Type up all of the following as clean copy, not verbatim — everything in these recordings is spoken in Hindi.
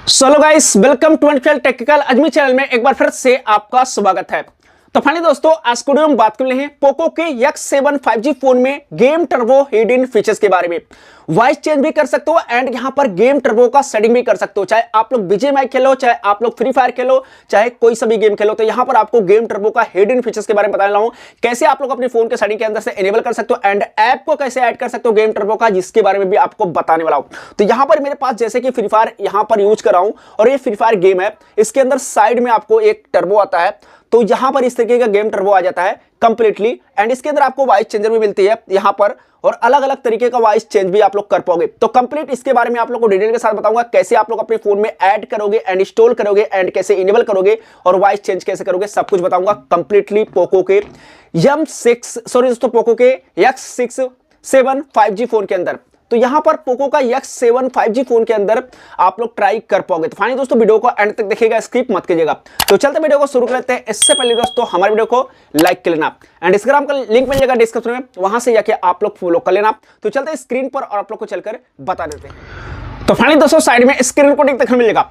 Hello guys, welcome to technical Azmi channel में एक बार फिर से आपका स्वागत है। तो फाइनली दोस्तों, आज वीडियो में बात कर रहे हैं पोको के X7 5G फोन में गेम टर्बो हिडन फीचर्स के बारे में। वॉइस चेंज भी कर सकते हो एंड यहां पर गेम टर्बो का सेटिंग भी कर सकते हो। चाहे आप लोग बीजीएमआई खेलो, चाहे आप लोग फ्री फायर खेलो, चाहे कोई सा भी गेम खेलो, तो यहां पर आपको गेम टर्बो का हिडन फीचर्स के बारे में बताने वाला हूं। कैसे आप लोग अपने फोन के सेटिंग के अंदर से एनेबल कर सकते हो एंड ऐप को कैसे ऐड कर सकते हो गेम टर्बो का, जिसके बारे में भी आपको बताने वाला हूं। तो यहां पर मेरे पास जैसे कि फ्री फायर यहां पर यूज कर रहा हूं और ये फ्री फायर गेम है, इसके अंदर साइड में आपको एक टर्बो आता है। तो यहां पर इस तरीके का गेम टर्बो आ जाता है कंप्लीटली एंड इसके अंदर आपको वॉइस चेंजर भी मिलती है यहां पर, और अलग अलग तरीके का वॉइस चेंज भी आप लोग कर पाओगे। तो कंप्लीट इसके बारे में आप लोग को डिटेल के साथ बताऊंगा, कैसे आप लोग अपने फोन में ऐड करोगे एंड इंस्टॉल करोगे एंड कैसे इनेबल करोगे और वॉइस चेंज कैसे करोगे, सब कुछ बताऊंगा कंप्लीटली पोको के पोको के X7 5G फोन के अंदर। तो यहां पर पोको का X7 5G फोन के अंदर आप लोग ट्राई कर पाओगे। तो फाइनली दोस्तों, वीडियो को एंड तक देखिएगा, स्किप मत कीजिएगा। तो चलते वीडियो को शुरू कर लेते हैं। इससे पहले दोस्तों, हमारे वीडियो को लाइक कर लेना एंड इंस्टाग्राम का लिंक मिल जाएगा डिस्क्रिप्शन में, वहां से जाके आप लोग फॉलो कर लेना। तो चलते हैं स्क्रीन पर और आप लोग को चलकर बता देते हैं। तो फाइनली दोस्तों, साइड में स्क्रीन रिकॉर्डिंग देखने मिल जाएगा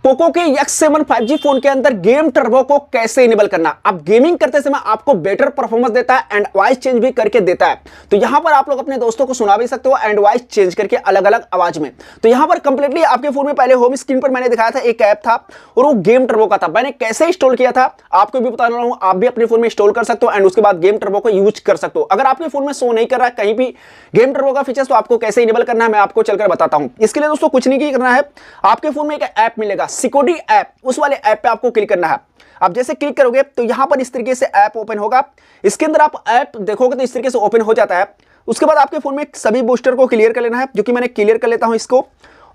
पोको के X7 5G फोन के अंदर गेम टर्बो को कैसे इनेबल करना। अब गेमिंग करते समय आपको बेटर परफॉर्मेंस देता है एंड वॉइस चेंज भी करके देता है। तो यहां पर आप लोग अपने दोस्तों को सुना भी सकते हो एंड वॉइस चेंज करके अलग अलग आवाज में। तो यहां पर कंप्लीटली आपके फोन में पहले होम स्क्रीन पर मैंने दिखाया था एक ऐप था और वो गेम टर्बो का था। मैंने कैसे इंस्टॉल किया था आपको भी बता रहा हूं, आप भी अपने फोन में इंस्टॉल कर सकते हो एंड उसके बाद गेम टर्बो को यूज कर सकते हो। अगर आपके फोन में शो नहीं कर रहा है कहीं भी गेम टर्बो का फीचर्स, तो आपको कैसे इनेबल करना है मैं आपको चलकर बताता हूं। इसके लिए दोस्तों कुछ नहीं करना है, आपके फोन में एक ऐप मिलेगा सिक्योरिटी ऐप, उस वाले ऐप पे आपको क्लिक करना है। आप जैसे क्लिक करोगे तो यहां पर इस तरीके से ऐप ओपन होगा। इसके अंदर आप ऐप देखोगे तो इस तरीके से ओपन हो जाता है। उसके बाद आपके फोन में सभी बूस्टर को क्लियर कर लेना है, जो कि मैंने क्लियर कर लेता हूं इसको।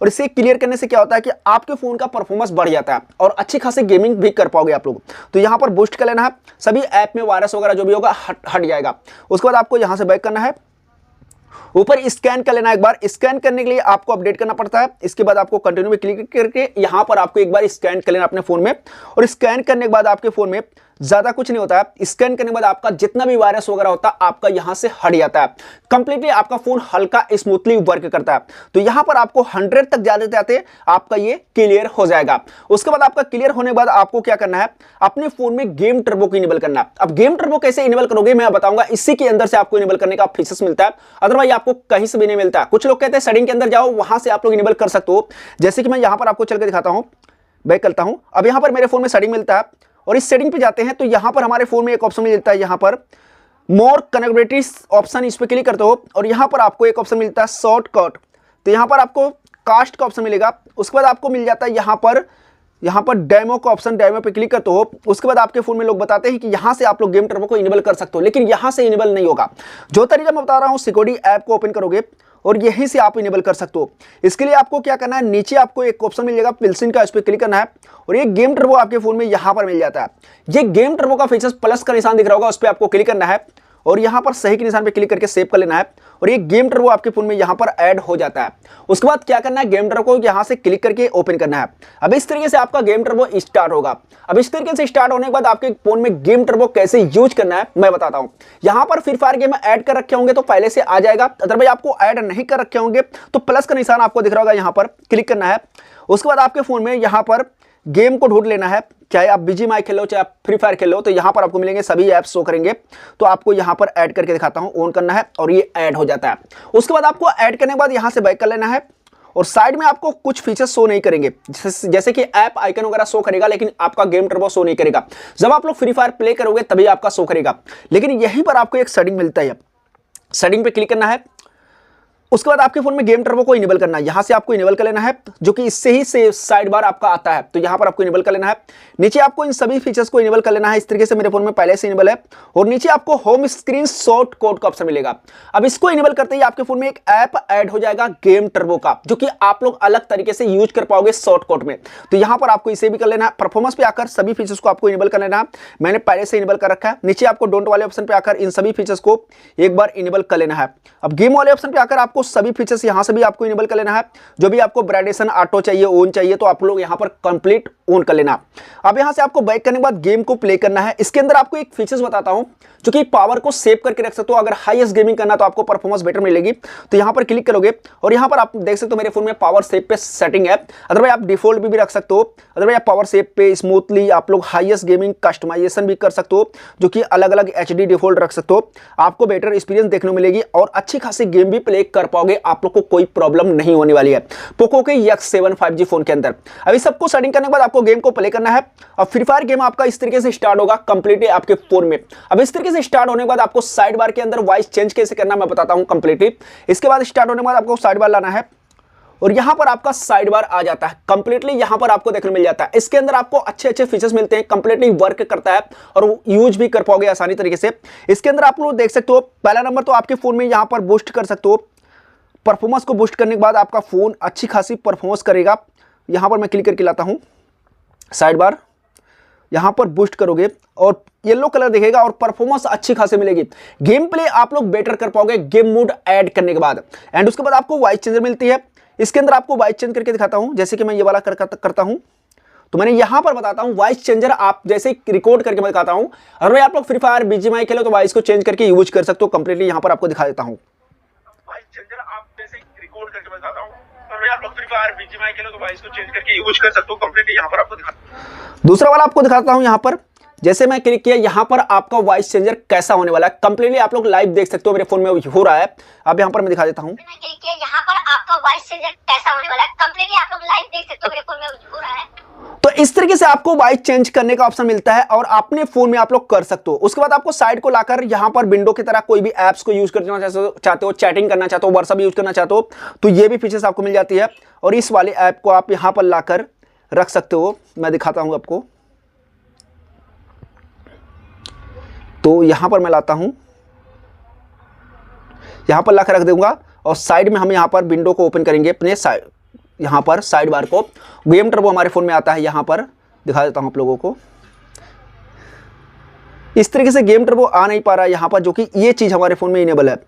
और इसे क्लियर करने से क्या होता है कि आपके फोन का परफॉर्मेंस बढ़ जाता है और अच्छी खासी गेमिंग भी कर पाओगे आप लोग। तो यहां पर बूस्ट कर लेना है, सभी ऐप में वायरस वगैरह जो भी होगा हट जाएगा। उसके बाद आपको यहां से बैक करना है, ऊपर स्कैन कर लेना। एक बार स्कैन करने के लिए आपको अपडेट करना पड़ता है। इसके बाद आपको कंटिन्यू में क्लिक करके यहां पर आपको एक बार स्कैन कर लेना अपने फोन में, और स्कैन करने के बाद आपके फोन में ज्यादा कुछ नहीं होता है। स्कैन करने के बाद आपका जितना भी वायरस वगैरह होता है आपका यहां से हट जाता है। कंप्लीटली आपका फोन हल्का स्मूथली वर्क करता है। तो यहां पर आपको 100 तक जाते जाते आपका ये क्लियर हो जाएगा। उसके बाद आपका क्लियर होने के बाद आपको क्या करना है, अपने फोन में गेम टर्बो को इनेबल करना है। अब गेम टर्बो कैसे इनेबल करोगे मैं बताऊंगा, इसी के अंदर से आपको इनेबल करने का फीचर्स मिलता है, अदरवाइज आपको कहीं से भी नहीं मिलता। कुछ लोग कहते हैं सेटिंग के अंदर जाओ, वहां से आप लोग इनेबल कर सकते हो। जैसे कि मैं यहां पर आपको चलकर दिखाता हूं, बैक करता हूं। अब यहां पर मेरे फोन में सेटिंग मिलता है और इस सेटिंग पे जाते हैं तो यहां पर हमारे फोन में एक ऑप्शन मिलता है, यहां पर मोर कनेक्टिविटी ऑप्शन, इस पे क्लिक करते हो और यहां पर आपको एक ऑप्शन मिलता है शॉर्टकट। तो यहां पर आपको कास्ट का ऑप्शन मिलेगा। उसके बाद आपको मिल जाता है यहां पर डेमो का ऑप्शन, डेमो पे क्लिक करते हो। उसके बाद आपके फोन में लोग बताते हैं कि यहां से आप लोग गेम टर्बो को इनेबल कर सकते हो, लेकिन यहां से इनेबल नहीं होगा। जो तरीका मैं बता रहा हूं, सिक्योरिटी ऐप को ओपन करोगे और यहीं से आप इनेबल कर सकते हो। इसके लिए आपको क्या करना है, नीचे आपको एक ऑप्शन मिल जाएगा पिल्सिन का, इस पर क्लिक करना है और ये गेम टर्बो आपके फोन में यहां पर मिल जाता है। ये गेम टर्बो का फीचर्स प्लस का निशान दिख रहा होगा, उस पर आपको क्लिक करना है और यहां पर सही के निशान पे क्लिक करके सेव कर लेना है और ये गेम टर्बो आपके फोन में यहां पर ऐड हो जाता है। उसके बाद क्या करना है, गेम टर्बो को यहां से क्लिक करके ओपन करना है। अब इस तरीके से आपका गेम टर्बो स्टार्ट होगा। अब इस तरीके से स्टार्ट होने के बाद आपके फोन में गेम टर्बो कैसे यूज करना है मैं बताता हूं। यहां पर फ्री फायर गेम ऐड कर रखे होंगे तो पहले से आ जाएगा, अदरवाइज आपको ऐड नहीं कर रखे होंगे तो प्लस का निशान आपको दिख रहा होगा, यहां पर क्लिक करना है। उसके बाद आपके फोन में यहां पर गेम को ढूंढ लेना है, चाहे आप बीजीएमआई खेलो चाहे आप फ्री फायर खेलो, तो यहां पर आपको मिलेंगे सभी ऐप्स शो करेंगे। तो आपको यहां पर ऐड करके दिखाता हूं, ऑन करना है और ये ऐड हो जाता है। उसके बाद आपको ऐड करने के बाद यहां से बैक कर लेना है और साइड में आपको कुछ फीचर्स शो नहीं करेंगे, जैसे कि ऐप आइकन वगैरह शो करेगा, लेकिन आपका गेम टर्बो शो नहीं करेगा। जब आप लोग फ्री फायर प्ले करोगे तभी आपका शो करेगा। लेकिन यहीं पर आपको एक सेटिंग मिलता है, सेटिंग पे क्लिक करना है। उसके बाद आपके फोन में गेम टर्बो को इनेबल करना है, यहां से आपको इनेबल कर लेना है, जो कि इससे ही से साइड बार आपका आता है। तो यहां पर आपको इनेबल कर लेना है। नीचे आपको इन सभी फीचर्स को इनेबल कर लेना है। इस तरीके से मेरे फोन में पहले से इनेबल है और नीचे आपको होम स्क्रीन शॉर्ट कोड का ऑप्शन मिलेगा। अब इसको इनेबल करते ही आपके फोन में एक ऐप ऐड हो जाएगा गेम टर्बो का, जो कि आप लोग अलग तरीके से यूज कर पाओगे शॉर्ट कोड में। तो यहां पर आपको इसे भी कर लेना है। परफॉर्मेंस पे आकर सभी फीचर्स को आपको इनेबल कर लेना है, मैंने पहले से इनेबल कर रखा है। नीचे आपको डोंट वाले ऑप्शन पे आकर इन सभी फीचर्स को एक बार इनेबल कर लेना है। अब गेम वाले ऑप्शन पे आकर आपको सभी फीचर्स यहां से भी आपको इनेबल कर लेना है। जो भी आपको ब्राइटेशन ऑटो चाहिए, ऑन चाहिए, तो आप लोग यहां पर कंप्लीट ऑन कर लेना। अब यहाँ से आपको बैक करने के बाद गेम को प्ले करना है। इसके अंदर आपको एक फीचर्स बताता हूँ जो कि पावर को सेव करके रख सकते हो। अगर हाईएस्ट गेमिंग करना तो आपको परफॉर्मेंस बेटर मिलेगी। तो यहाँ पर क्लिक करोगे और यहाँ पर आप देख सकते हो मेरे फोन में पावर सेव पे सेटिंग है। अदरवाइज आप डिफॉल्ट भी रख सकते हो। अदरवाइज आप पावर सेव पे स्मूथली आप लोग हाईएस्ट गेमिंग कस्टमाइजेशन भी कर सकते हो, जो कि अलग अलग HD डिफॉल्ट रख सकते हो। आपको बेटर एक्सपीरियंस देखने को मिलेगी और अच्छी खासी गेम भी प्ले कर पाओगे। आप लोग को कोई प्रॉब्लम नहीं होने वाली है पोको के X7 5G फोन के अंदर। अभी सबको सेटिंग करने के बाद आपको गेम को प्ले करना है और फ्री फायर गेम आपका इस तरीके से स्टार्ट होगा कंप्लीटली आपके फोन में। अब इस तरीके से स्टार्ट होने के बाद आपको साइड बार के अंदर वॉइस चेंज कैसे करना मैं बताता हूं कंप्लीटली। इसके बाद स्टार्ट होने के बाद आपको साइड बार लाना है और यहां पर आपका साइड बार आ जाता है कंप्लीटली। यहां पर आपको देखने मिल जाता है। इसके अंदर आपको अच्छे अच्छे फीचर्स मिलते हैं, कंप्लीटली वर्क करता है और यूज भी कर पाओगे आसानी तरीके से। इसके अंदर आप लोग देख सकते हो पहला नंबर तो आपके फोन में यहां पर बूस्ट कर सकते हो। परफॉर्मेंस को बूस्ट करने के बाद आपका फोन अच्छी खासी परफॉर्मेंस करेगा। यहां पर मैं क्लिक करके लाता हूं साइड बार, यहां पर बूस्ट करोगे और येलो कलर दिखेगा और परफॉर्मेंस अच्छी खासी मिलेगी। गेम प्ले आप लोग बेटर कर पाओगे गेम मोड ऐड करने के बाद। एंड उसके बाद आपको वॉइस चेंजर मिलती है। इसके अंदर आपको वॉइस चेंज करके दिखाता हूं, जैसे कि मैं ये वाला करता हूं। तो मैंने यहां पर बताता हूं वॉइस चेंजर आप जैसे रिकॉर्ड करके मैं दिखाता हूं। और भाई आप लोग फ्री फायर BGMI खेलो तो वॉइस को चेंज करके यूज कर सकते हो कंप्लीटली। यहां पर आपको दिखा देता हूं वॉइस चेंजर आप जैसे रिकॉर्ड करके मैं दिखाता हूं। और भाई आप लोग फ्री फायर BGMI खेलो तो वॉइस को चेंज करके यूज कर सकते हो कंप्लीटली। यहां पर आपको दिखा दूसरा वाला आपको दिखाता हूं। यहां पर जैसे मैं क्लिक किया यहां पर आपका वॉइस चेंजर कैसा होने वाला है कंप्लीटली आप लोग लाइव देख सकते हो। मेरे फोन में हो रहा है। अब यहां पर मैं दिखा देता हूं यहाँ पर आपका वॉइस चेंजर कैसा होने वाला है कंप्लीटली आप लोग लाइव देख सकते हो। मेरे फोन में हो रहा है। तो इस तरीके से आपको वॉइस चेंज करने का ऑप्शन मिलता है और अपने फोन में आप लोग कर सकते हो। उसके बाद आपको साइड को लाकर यहां पर विंडो की तरह कोई भी एप्स को यूज करना चाहते हो, चैटिंग करना चाहते हो, व्हाट्सएप यूज करना चाहते हो तो ये भी फीचर्स आपको मिल जाती है। और इस वाले ऐप को आप यहां पर लाकर रख सकते हो। मैं दिखाता हूं आपको। तो यहां पर मैं लाता हूं, यहां पर लाकर रख दूंगा और साइड में हम यहां पर विंडो को ओपन करेंगे अपने साइड, यहां पर साइड बार को। गेम टर्बो हमारे फोन में आता है। यहां पर दिखा देता हूं आप लोगों को। इस तरीके से गेम टर्बो आ नहीं पा रहा है यहां पर, जो कि ये चीज हमारे फोन में इनेबल है।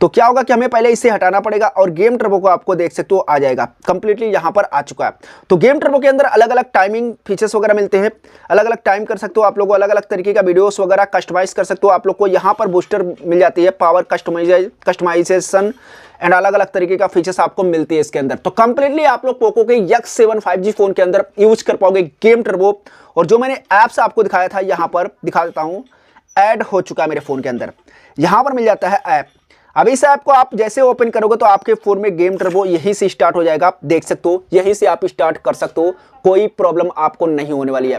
तो क्या होगा कि हमें पहले इसे हटाना पड़ेगा और गेम टर्बो को आपको देख सकते हो आ जाएगा कंप्लीटली। यहां पर आ चुका है। तो गेम टर्बो के अंदर अलग अलग टाइमिंग फीचर्स वगैरह मिलते हैं। अलग अलग टाइम कर सकते हो आप लोग, अलग अलग तरीके का वीडियोस वगैरह कस्टमाइज कर सकते हो। आप लोग को यहां पर बूस्टर मिल जाती है, पावर कस्टमाइजेशन एंड अलग अलग तरीके का फीचर्स आपको मिलती है इसके अंदर। तो कंप्लीटली आप लोग पोको के X7 5G फोन के अंदर यूज कर पाओगे गेम टर्बो। और जो मैंने ऐप्स आपको दिखाया था यहां पर दिखा देता हूं, ऐड हो चुका है मेरे फोन के अंदर। यहां पर मिल जाता है ऐप। अब इस ऐप को आप जैसे ओपन करोगे तो आपके फोन में गेम टर्बो यहीं से स्टार्ट हो जाएगा। आप देख सकते हो यहीं से आप स्टार्ट कर सकते हो, कोई प्रॉब्लम आपको नहीं होने वाली है।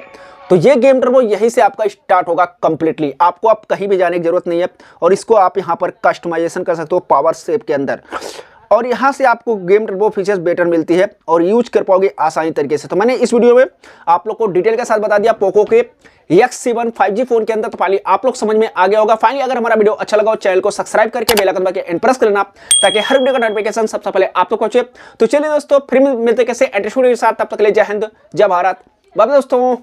तो ये गेम टर्बो यहीं से आपका स्टार्ट होगा कंप्लीटली। आपको आप कहीं भी जाने की जरूरत नहीं है और इसको आप यहां पर कस्टमाइजेशन कर सकते हो पावर सेव के अंदर। और यहां से आपको गेम टर्बो फीचर्स बेटर मिलती है और यूज कर पाओगे आसानी तरीके से। तो मैंने इस वीडियो में आप लोग को डिटेल के साथ बता दिया पोको के X7 5G फोन के अंदर। तो फाइनली आप लोग समझ में आ गया होगा। फाइनली अगर हमारा वीडियो अच्छा लगा हो चैनल को सब्सक्राइब करके बेल आइकन दबा के प्रेस कर लेना ताकि हर वीडियो का नोटिफिकेशन सबसे पहले आप तक पहुंचे। तो चलिए दोस्तों फिर मिलते कैसे इंटरेस्टिंग वीडियो के साथ, तब तक के लिए जय हिंद जय भारत, बाय दोस्तों।